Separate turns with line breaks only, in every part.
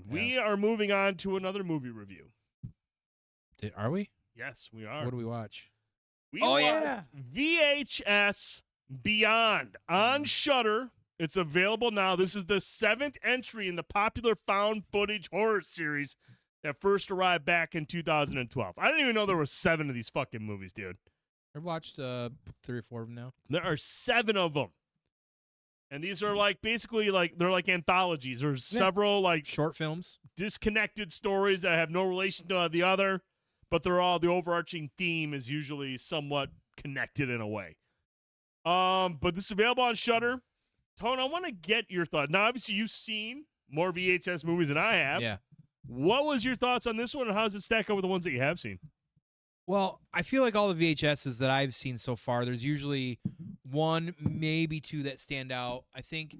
We are moving on to another movie review.
Are we?
Yes, we are.
What do we watch?
We watched VHS Beyond on Shudder. It's available now. This is the 7th entry in the popular found footage horror series that first arrived back in 2012. I didn't even know there were 7 of these fucking movies, dude.
I've watched 3 or 4 of them now.
There are 7 of them. And these are like basically like they're like anthologies. There's several like
short films,
disconnected stories that have no relation to the other, but they're all the overarching theme is usually somewhat connected in a way. But this is available on Shudder. Tone, I want to get your thoughts. Now, obviously, you've seen more VHS movies than I have.
Yeah.
What was your thoughts on this one, and how does it stack up with the ones that you have seen?
Well, I feel like all the VHSs that I've seen so far, there's usually 1, maybe 2 that stand out. I think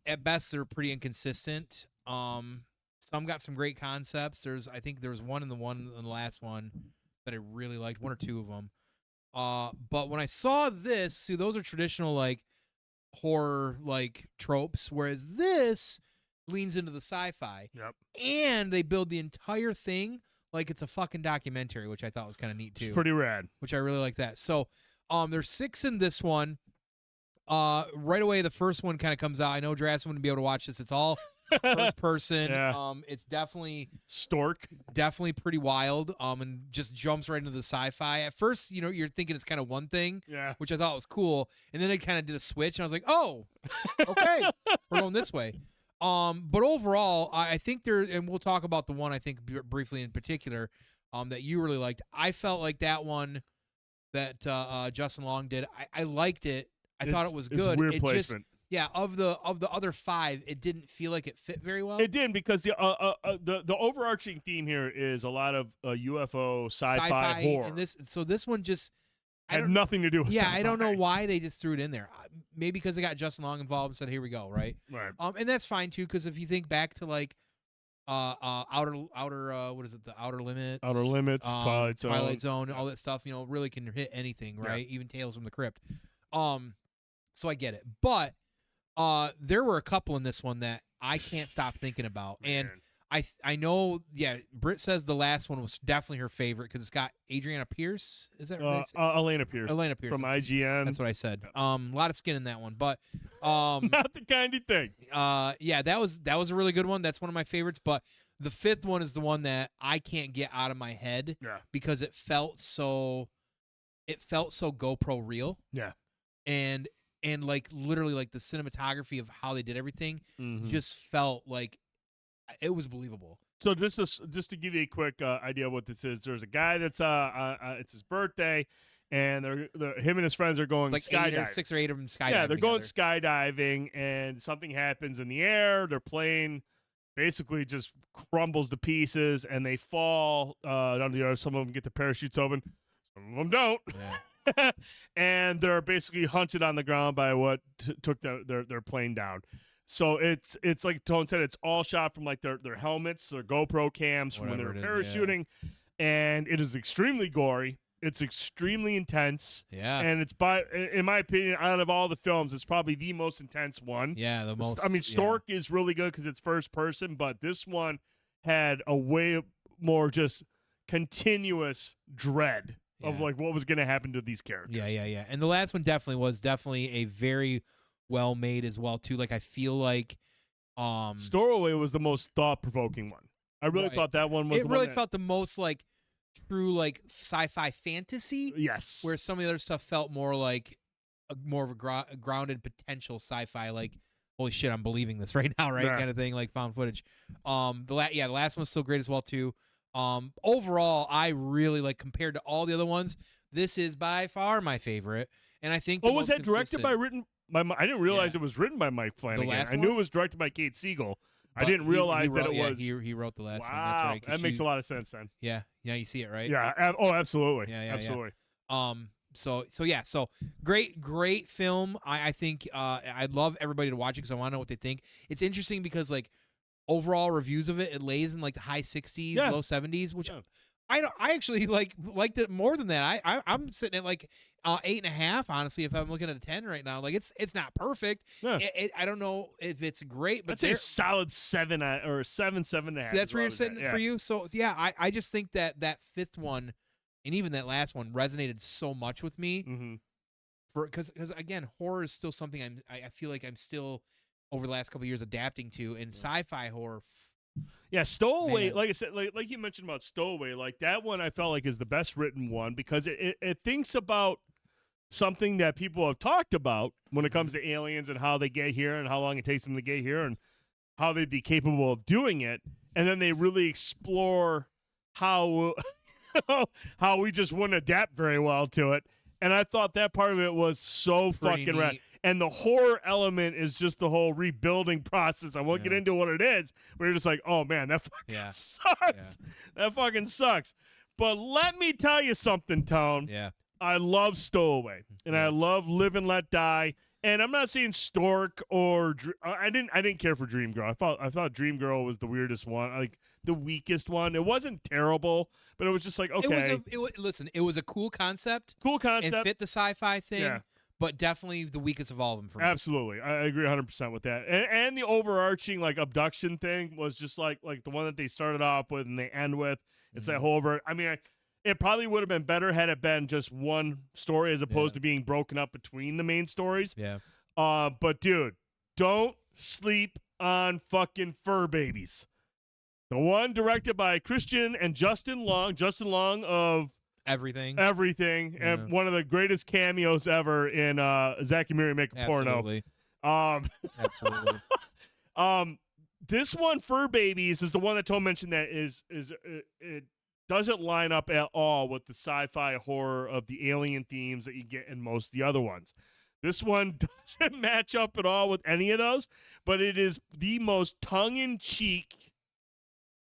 at best they're pretty inconsistent. Some got some great concepts. I think there was one in the last one that I really liked, 1 or 2 of them. But when I saw this, see, those are traditional like horror like tropes, whereas this leans into the sci-fi.
Yep.
And they build the entire thing like it's a fucking documentary, which I thought was kind of neat too.
It's pretty rad.
Which I really like that. So, there's 6 in this one. Right away, the first one kind of comes out. I know Drass wouldn't be able to watch this. It's all first person.
Yeah.
It's definitely
Stork.
definitely pretty wild. And just jumps right into the sci-fi. At first, you're thinking it's kind of one thing.
Yeah.
Which I thought was cool. And then it kind of did a switch, and I was like, oh, okay, we're going this way. But overall, I think and we'll talk about the one I think briefly in particular, that you really liked. I felt like that one that Justin Long did. I liked it. I thought it was good.
It's weird placement.
Of the other 5, it didn't feel like it fit very well.
It didn't, because the overarching theme here is a lot of UFO sci-fi horror.
And this one just
had nothing to do with
Yeah,
sci-fi.
I don't know why they just threw it in there. Maybe because they got Justin Long involved and said, "Here we go," right?
Right.
And that's fine too, because if you think back to like outer what is it, the Outer Limits, Twilight Zone, all that stuff, really can hit anything, right? Even Tales from the Crypt. So I get it, but there were a couple in this one that I can't stop thinking about. And I know, Britt says the last one was definitely her favorite because it's got Adriana Pierce. Is that right?
Elena Pierce.
Elena Pierce
from IGN.
That's what I said. A lot of skin in that one, but
not the kind of thing.
That was a really good one. That's one of my favorites. But the 5th one is the one that I can't get out of my head.
Yeah.
Because it felt so GoPro real.
Yeah.
And like literally like the cinematography of how they did everything just felt like it was believable.
So just to give you a quick idea of what this is, there's a guy that's it's his birthday, and him and his friends are going skydiving.
6 or 8 of them skydiving.
Yeah, they're going
together.
skydiving, and something happens in the air. Their plane basically just crumbles to pieces, and they fall down the earth. Some of them get the parachutes open, some of them don't.
Yeah.
And they're basically hunted on the ground by what took their plane down. So it's like Tone said, it's all shot from like their helmets, their GoPro cams from when they were parachuting, and it is extremely gory. It's extremely intense.
Yeah.
And it's in my opinion, out of all the films, it's probably the most intense one.
Yeah, the most.
I mean, Stork is really good because it's first person, but this one had a way more just continuous dread of like what was going to happen to these characters.
Yeah. And the last one was definitely a very well made as well too. Like I feel like
Stowaway was the most thought-provoking one. I really thought that one was
felt the most like true like sci-fi fantasy.
Yes.
Where some of the other stuff felt more like more of a grounded potential sci-fi, like holy shit, I'm believing this right now, right? Kind of thing, like found footage. The last one's still great as well too. Overall, I really like, compared to all the other ones, this is by far my favorite. And I think
was that directed by I didn't realize it was written by Mike Flanagan. I knew it was directed by Kate Siegel. But I didn't realize that it was.
He wrote the last one.
Wow,
That's right.
That makes a lot of sense then.
Yeah, you see it, right?
Yeah. Absolutely.
Yeah.
Absolutely.
So great film. I think I'd love everybody to watch it because I want to know what they think. It's interesting because like overall reviews of it lays in like the high 60s, low 70s, which I actually liked it more than that. I'm sitting at like 8.5. Honestly, if I'm looking at a 10 right now, like it's not perfect.
Yeah.
I don't know if it's great, but
I'd say a solid 7 or 7.5.
that's where you're sitting for you. So yeah, I just think that fifth one, and even that last one, resonated so much with me.
Mm-hmm.
Because again, horror is still something I feel like I'm still over the last couple of years adapting to, and sci-fi horror.
Yeah, Stowaway,
Man.
like I said, like you mentioned about Stowaway, like that one I felt like is the best written one because it thinks about something that people have talked about when it comes to aliens and how they get here and how long it takes them to get here and how they'd be capable of doing it. And then they really explore how how we just wouldn't adapt very well to it. And I thought that part of it was so
Pretty
fucking rad.
neat.
And the horror element is just the whole rebuilding process. I won't get into what it is, but you're just like, oh man, that fucking sucks.
Yeah.
That fucking sucks. But let me tell you something, Tone.
Yeah.
I love Stowaway, and I
Yes.
love Live and Let Die. And I'm not saying Stork or I didn't care for Dream Girl. I thought Dream Girl was the weirdest one, like the weakest one. It wasn't terrible, but it was just like okay,
It was a cool concept.
cool concept.
It fit the sci-fi thing.
Yeah.
But definitely the weakest of all of them for me.
Absolutely, I agree 100% with that. And the overarching like abduction thing was just like the one that they started off with and they end with. It's that whole it probably would have been better had it been just one story as opposed to being broken up between the main stories.
Yeah.
But dude, don't sleep on fucking Fur Babies. The one directed by Christian and Justin Long. Justin Long of
Everything.
and one of the greatest cameos ever in Zack and Miri Make a
Absolutely.
Porno.
Absolutely.
This one, Fur Babies, is the one that Tom mentioned that it doesn't line up at all with the sci-fi horror of the alien themes that you get in most of the other ones. This one doesn't match up at all with any of those, but it is the most tongue-in-cheek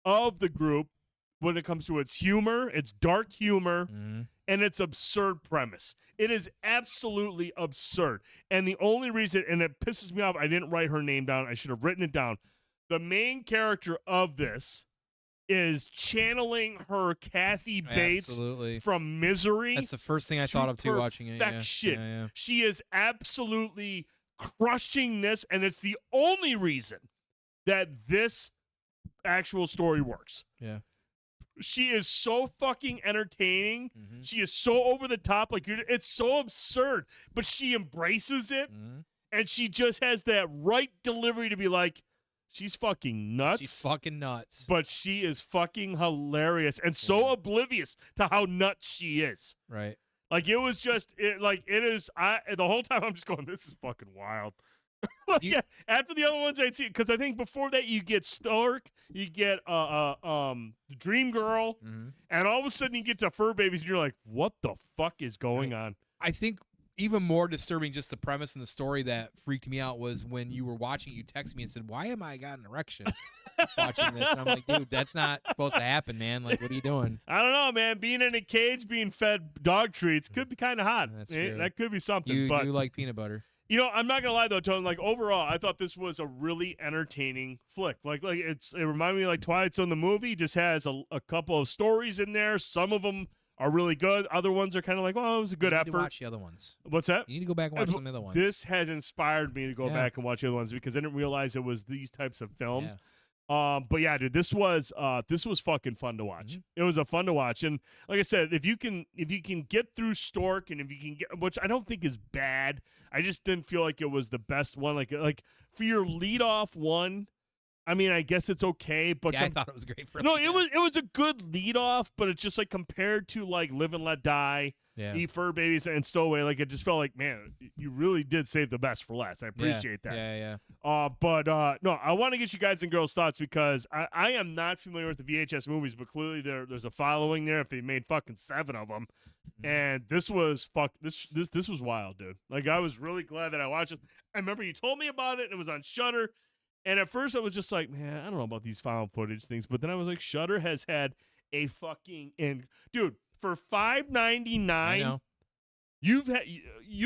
of the group when it comes to its humor, its dark humor, and its absurd premise. It is absolutely absurd. And the only reason, and it pisses me off, I didn't write her name down. I should have written it down. The main character of this is channeling her Kathy Bates
Absolutely.
from Misery.
That's the first thing I thought of too watching it.
Perfection.
Yeah.
She is absolutely crushing this, and it's the only reason that this actual story works.
Yeah.
She is so fucking entertaining. She is so over the top. Like it's so absurd, but she embraces it, and she just has that right delivery to be like, she's fucking nuts.
She's fucking nuts.
But she is fucking hilarious and so oblivious to how nuts she is.
Right.
Like it was just it is. The whole time I'm just going, this is fucking wild. After the other ones I'd see, because I think before that you get Stork, you get the Dream Girl, and all of a sudden you get to Fur Babies, and you're like, what the fuck is going on?
I think even more disturbing, just the premise and the story that freaked me out was when you were watching. You texted me and said, "Why am I got an erection watching this?" And I'm like, "Dude, that's not supposed to happen, man. Like, what are you doing?"
I don't know, man. Being in a cage, being fed dog treats could be kind of hot.
That's true.
That could be something.
But you like peanut butter.
You know, I'm not gonna lie though, Tony. Like overall, I thought this was a really entertaining flick. Like it reminded me of like Twilight Zone the movie. Just has a couple of stories in there. Some of them are really good. Other ones are kind of like, well, it was a good effort.
You need to watch the other ones.
What's that?
You need to go back and watch some of the other ones.
This has inspired me to go back and watch the other ones because I didn't realize it was these types of films. But yeah, dude, this was fucking fun to watch. It was a fun to watch, and like I said, if you can get through Stork, and if you can get, which I don't think is bad, I just didn't feel like it was the best one. Like for your lead off one, I mean, I guess it's okay, but
I thought it was great for
it was a good lead off, but it's just like compared to like Live and Let Die. Eat Fur Babies and Stowaway, like it just felt like, man, you really did save the best for last. I appreciate that.
Yeah.
But no, I want to get you guys and girls' thoughts because I am not familiar with the VHS movies, but clearly there's a following there if they made fucking 7 of them. And this was this was wild, dude. Like I was really glad that I watched it. I remember you told me about it and it was on Shudder. And at first I was just like, man, I don't know about these found footage things. But then I was like, Shudder has had a fucking dude. For $5.99, you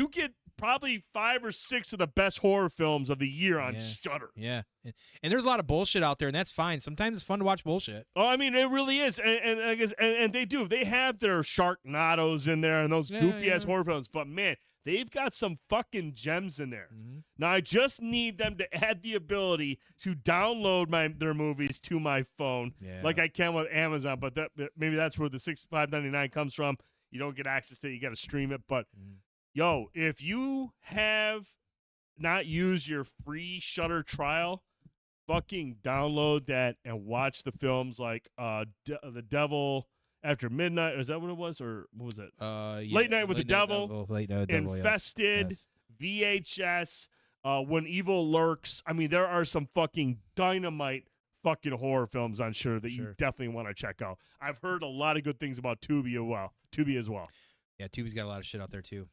get probably 5 or 6 of the best horror films of the year on Shudder.
Yeah. And there's a lot of bullshit out there, and that's fine. Sometimes it's fun to watch bullshit.
Oh, I mean, it really is. And I guess and they do. They have their Sharknadoes in there and those goofy-ass horror films. But, man, they've got some fucking gems in there.
Mm-hmm.
Now, I just need them to add the ability to download their movies to my phone like I can with Amazon. But maybe that's where the $65.99 comes from. You don't get access to it. You got to stream it. But, yo, if you have not used your free Shudder trial, fucking download that and watch the films like The Devil After Midnight. Is that what it was? Or what was it? Late Night with the Devil.
Late Night with the Devil,
Infested.
Yes.
VHS. When Evil Lurks. I mean, there are some fucking dynamite fucking horror films on Shudder that you definitely want to check out. I've heard a lot of good things about Tubi as well.
Yeah, Tubi's got a lot of shit out there too.